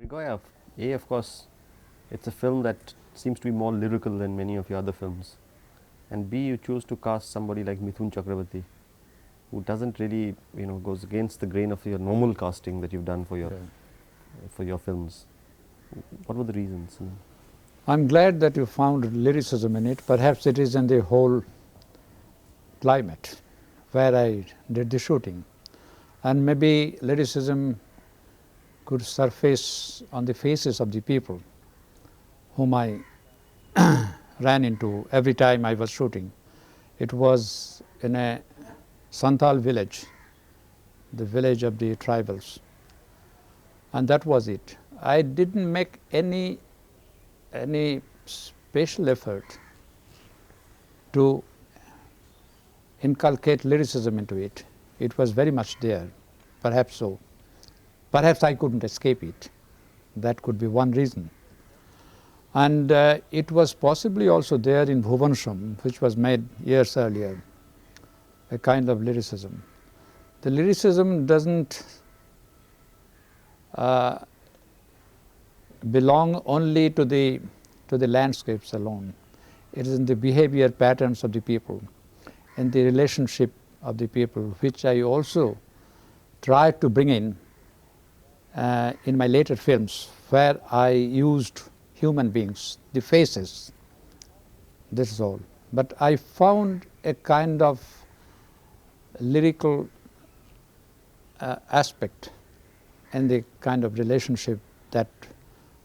Goya, of course, it's a film that seems to be more lyrical than many of your other films. And B, you choose to cast somebody like Mithun Chakraborty, who doesn't really, goes against the grain of your normal casting that you've done for your films. What were the reasons? I'm glad that you found lyricism in it. Perhaps it is in the whole climate where I did the shooting. And maybe lyricism could surface on the faces of the people whom I ran into every time I was shooting. It was in a Santol Village, the village of the tribals, and that was it. I didn't make any special effort to inculcate lyricism into it. It was very much there, perhaps so. Perhaps I couldn't escape it. That could be one reason. And it was possibly also there in Bhuvansham, which was made years earlier, a kind of lyricism. The lyricism doesn't belong only to the landscapes alone. It is in the behavior patterns of the people, in the relationship of the people, which I also tried to bring in my later films, where I used human beings, the faces, this is all. But I found a kind of lyrical aspect in the kind of relationship that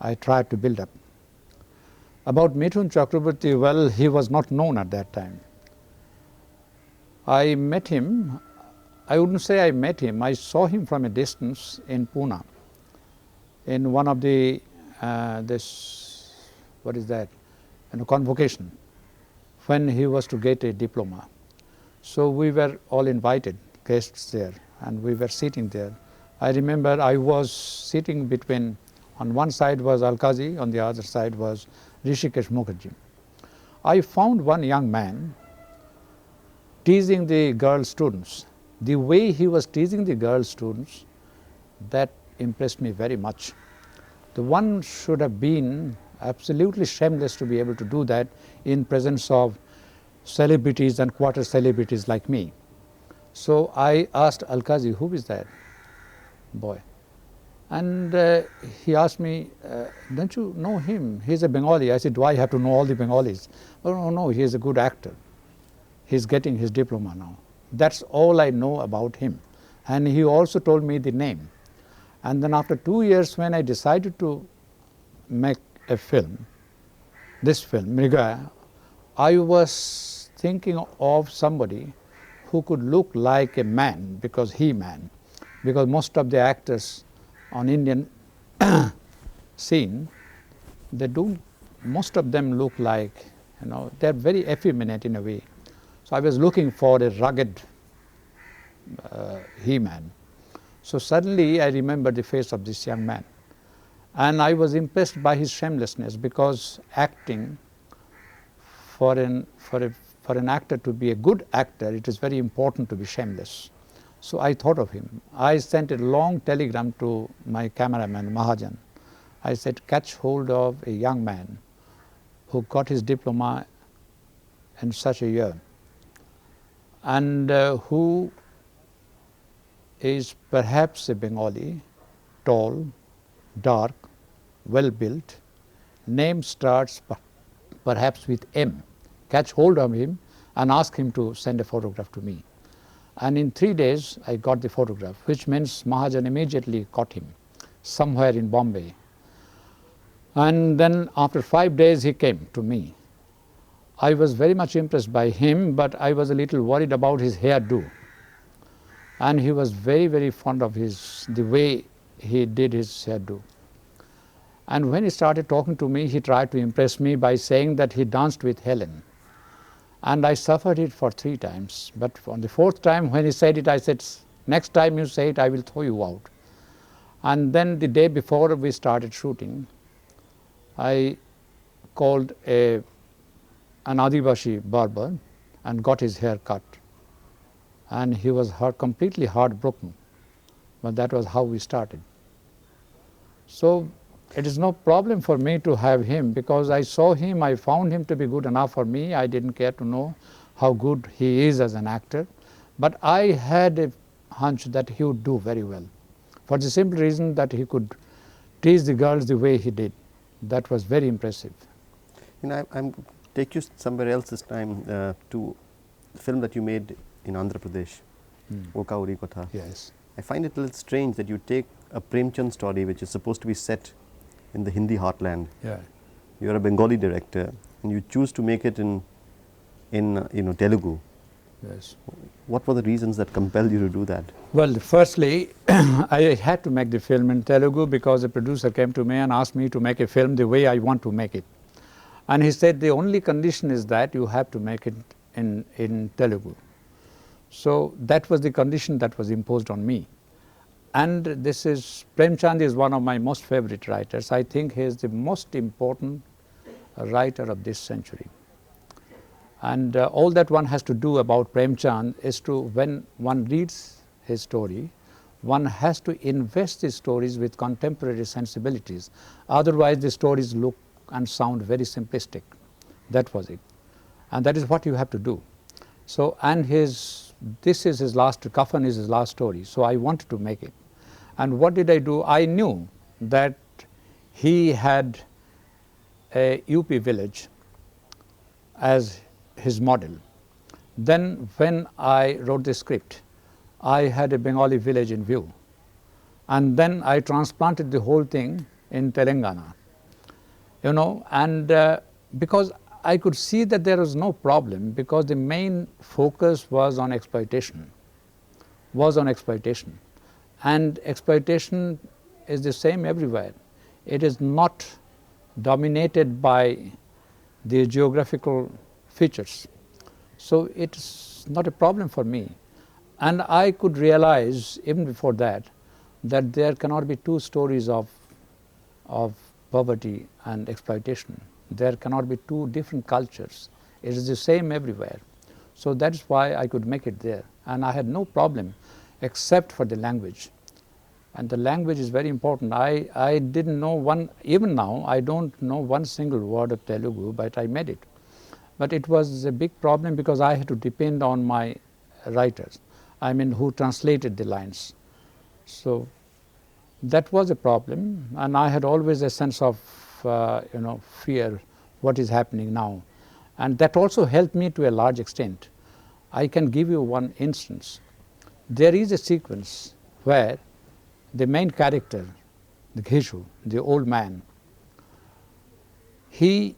I tried to build up. About Mithun Chakraborty, well, he was not known at that time. I met him, I wouldn't say I met him, I saw him from a distance in Pune, in one of the, convocation, when he was to get a diploma. So we were all invited, guests there, and we were sitting there. I remember I was sitting between, on one side was Kazi, on the other side was Rishikesh Mukherjee. I found one young man teasing the girl students. The way he was teasing the girl students, that impressed me very much. The one should have been absolutely shameless to be able to do that in presence of celebrities and quarter celebrities like me. So I asked Al-Kazi, who is that boy? And he asked me, don't you know him? He's a Bengali. I said, do I have to know all the Bengalis? Oh, no, he is a good actor. He's getting his diploma now. That's all I know about him. And he also told me the name. And then after 2 years, when I decided to make a film, this film, Mriga, I was thinking of somebody who could look like a man, because most of the actors on Indian scene, most of them look like, they're very effeminate in a way. So I was looking for a rugged he-man. So suddenly I remembered the face of this young man. And I was impressed by his shamelessness, because acting, for an actor to be a good actor, it is very important to be shameless. So I thought of him. I sent a long telegram to my cameraman, Mahajan. I said, catch hold of a young man who got his diploma in such a year, and who is perhaps a Bengali, tall, dark, well built, name starts perhaps with M. Catch hold of him and ask him to send a photograph to me. And in 3 days I got the photograph, which means Mahajan immediately caught him somewhere in Bombay. And then after 5 days he came to me. I was very much impressed by him, but I was a little worried about his hairdo. And he was very, very fond of the way he did his hairdo. And when he started talking to me, he tried to impress me by saying that he danced with Helen. And I suffered it for 3 times. But on the 4th time when he said it, I said, next time you say it, I will throw you out. And then the day before we started shooting, I called an Adivashi barber and got his hair cut. And he was completely heartbroken. But that was how we started. So it is no problem for me to have him, because I saw him, I found him to be good enough for me. I didn't care to know how good he is as an actor, but I had a hunch that he would do very well, for the simple reason that he could tease the girls the way he did. That was very impressive. You know, I'm take you somewhere else this time to the film that you made in Andhra Pradesh, Oka Uri Kotha. Yes. I find it a little strange that you take a Premchand story which is supposed to be set in the Hindi heartland. Yeah. You are a Bengali director and you choose to make it in Telugu. Yes. What were the reasons that compelled you to do that? Well, firstly, I had to make the film in Telugu because the producer came to me and asked me to make a film the way I want to make it. And he said the only condition is that you have to make it in Telugu. So that was the condition that was imposed on me. And this is, Premchand is one of my most favorite writers. I think he is the most important writer of this century. And all that one has to do about Premchand is to, when one reads his story, one has to invest his stories with contemporary sensibilities. Otherwise, the stories look and sound very simplistic. That was it. And that is what you have to do. So, and this is his last, Kafan is his last story. So I wanted to make it. And what did I do? I knew that he had a UP village as his model. Then when I wrote the script, I had a Bengali village in view. And then I transplanted the whole thing in Telangana. You know, and because I could see that there was no problem, because the main focus was on exploitation, And exploitation is the same everywhere. It is not dominated by the geographical features. So it's not a problem for me. And I could realize even before that there cannot be two stories of poverty and exploitation. There cannot be two different cultures. It is the same everywhere. So that's why I could make it there. And I had no problem except for the language. And the language is very important. I didn't know one, even now, I don't know one single word of Telugu, but I made it. But it was a big problem because I had to depend on my writers, I mean, who translated the lines. So that was a problem, and I had always a sense of fear, what is happening now. And that also helped me to a large extent. I can give you one instance. There is a sequence where the main character, the Ghishu, the old man, he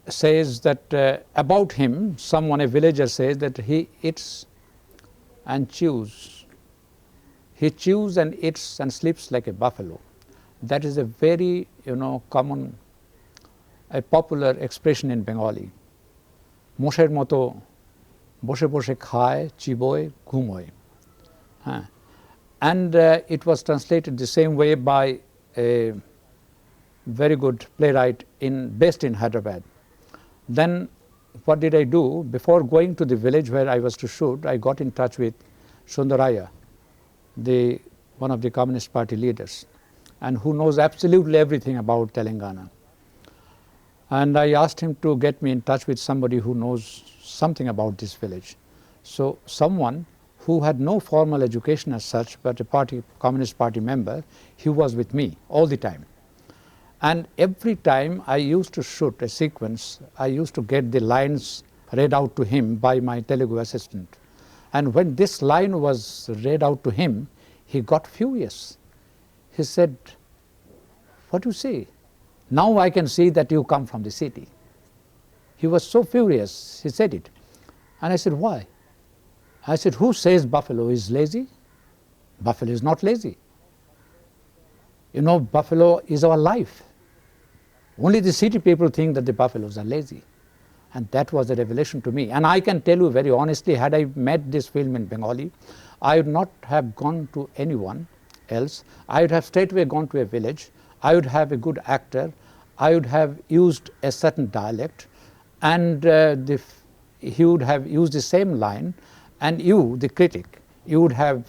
says that about him, someone, a villager says that he eats and chews. He chews and eats and sleeps like a buffalo. That is a very, common, a popular expression in Bengali. Mosher moto boshe boshe khaye, chiboy, ghumoy. And it was translated the same way by a very good playwright based in Hyderabad. Then what did I do? Before going to the village where I was to shoot, I got in touch with Sundaraya, one of the Communist Party leaders, and who knows absolutely everything about Telangana. And I asked him to get me in touch with somebody who knows something about this village. So someone who had no formal education as such, but a Communist Party member, he was with me all the time. And every time I used to shoot a sequence, I used to get the lines read out to him by my Telugu assistant. And when this line was read out to him, he got furious. He said, "What do you say? Now I can see that you come from the city." He was so furious, he said it. And I said, "Why?" I said, "Who says buffalo is lazy? Buffalo is not lazy. Buffalo is our life. Only the city people think that the buffaloes are lazy." And that was a revelation to me. And I can tell you very honestly, had I made this film in Bengali, I would not have gone to anyone else. I would have straightway gone to a village. I would have a good actor. I would have used a certain dialect, and he would have used the same line, and you, the critic, you would have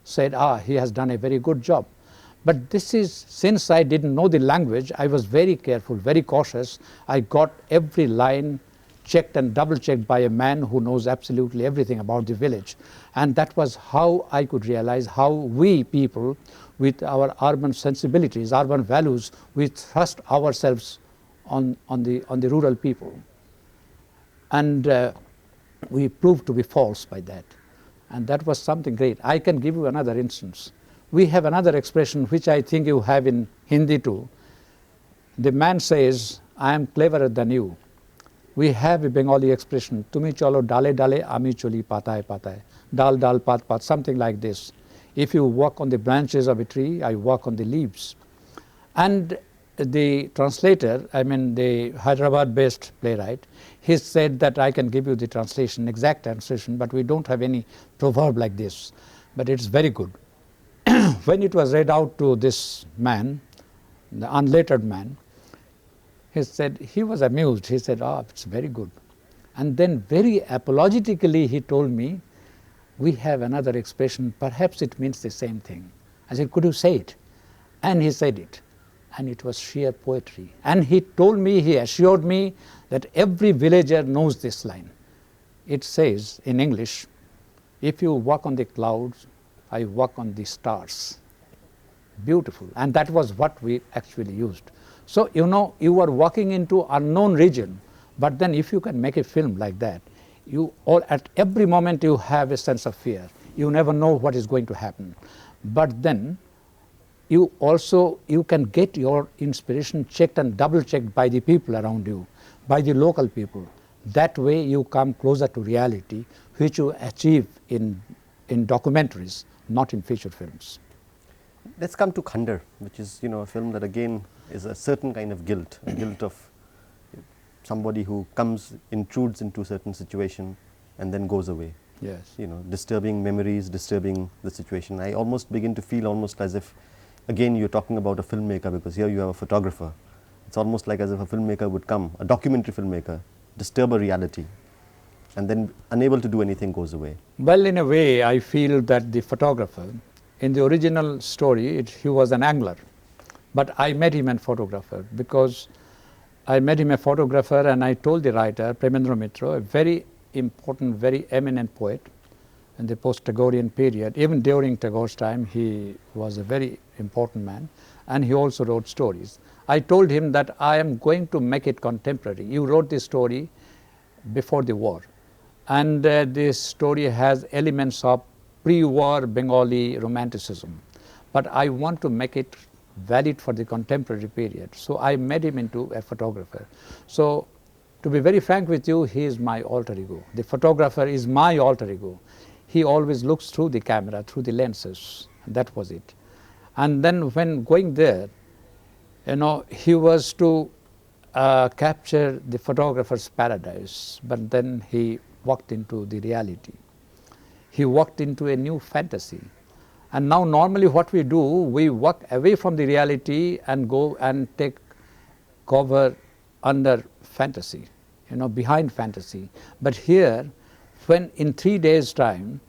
said, he has done a very good job. But this is, since I didn't know the language, I was very careful, very cautious. I got every line checked and double checked by a man who knows absolutely everything about the village. And that was how I could realize how we people with our urban sensibilities, urban values, we thrust ourselves on the rural people. And we proved to be false by that. And that was something great. I can give you another instance. We have another expression which I think you have in Hindi too. The man says, I am cleverer than you. We have a Bengali expression, Tumi cholo dale dale, ami choli pataye pataye. Dal dal pat pat, something like this. If you walk on the branches of a tree, I walk on the leaves. And the translator, I mean the Hyderabad-based playwright, he said that I can give you the translation, exact translation, but we don't have any proverb like this. But it's very good. When it was read out to this man, the unlettered man, he said, he was amused. He said, oh, it's very good. And then very apologetically he told me, we have another expression, perhaps it means the same thing. I said, could you say it? And he said it. And it was sheer poetry. And he told me, he assured me that every villager knows this line. It says in English, if you walk on the clouds, I walk on the stars. Beautiful. And that was what we actually used. So, you know, you are walking into unknown region, but then if you can make a film like that, you all, at every moment you have a sense of fear. You never know what is going to happen. But then you also, you can get your inspiration checked and double checked by the people around you, by the local people. That way you come closer to reality, which you achieve in documentaries, not in feature films. Let's come to Khandar, which is, you know, a film that again is a certain kind of guilt, a guilt of somebody who intrudes into a certain situation and then goes away. Yes. You know, disturbing memories, disturbing the situation. I almost begin to feel almost as if, again, you're talking about a filmmaker, because here you have a photographer. It's almost like as if a filmmaker would come, a documentary filmmaker, disturb a reality, and then unable to do anything goes away. Well, in a way, I feel that the photographer, in the original story, he was an angler. But I made him a photographer, because I made him a photographer, and I told the writer, Premendra Mitra, a very important, very eminent poet in the post-Tagorean period. Even during Tagore's time, he was a very important man, and he also wrote stories. I told him that I am going to make it contemporary. You wrote this story before the war, and this story has elements of pre-war Bengali romanticism, but I want to make it valid for the contemporary period. So I made him into a photographer. So to be very frank with you, he is my alter ego. The photographer is my alter ego. He always looks through the camera, through the lenses. That was it. And then when going there, you know, he was to capture the photographer's paradise, but then he walked into the reality. He walked into a new fantasy. And now normally what we do, we walk away from the reality and go and take cover under fantasy, you know, behind fantasy. But here, when in 3 days' time,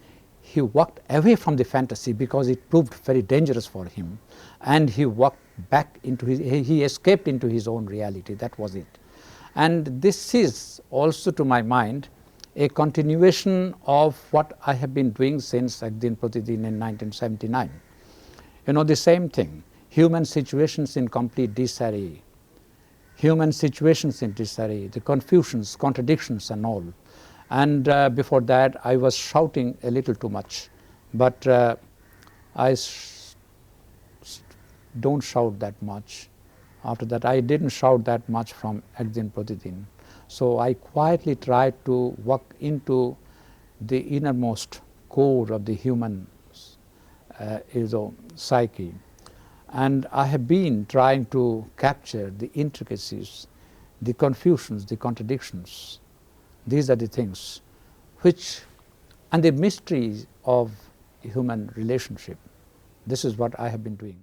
he walked away from the fantasy because it proved very dangerous for him, and he walked back into he escaped into his own reality. That was it. And this is also, to my mind, a continuation of what I have been doing since Ek Din Pratidin in 1979. You know, the same thing, human situations in complete disarray, human situations in disarray, the confusions, contradictions and all. And before that I was shouting a little too much, but I don't shout that much. After that I didn't shout that much from Ek Din Pratidin. So I quietly tried to walk into the innermost core of the human psyche. And I have been trying to capture the intricacies, the confusions, the contradictions. These are the things which, and the mysteries of human relationship. This is what I have been doing.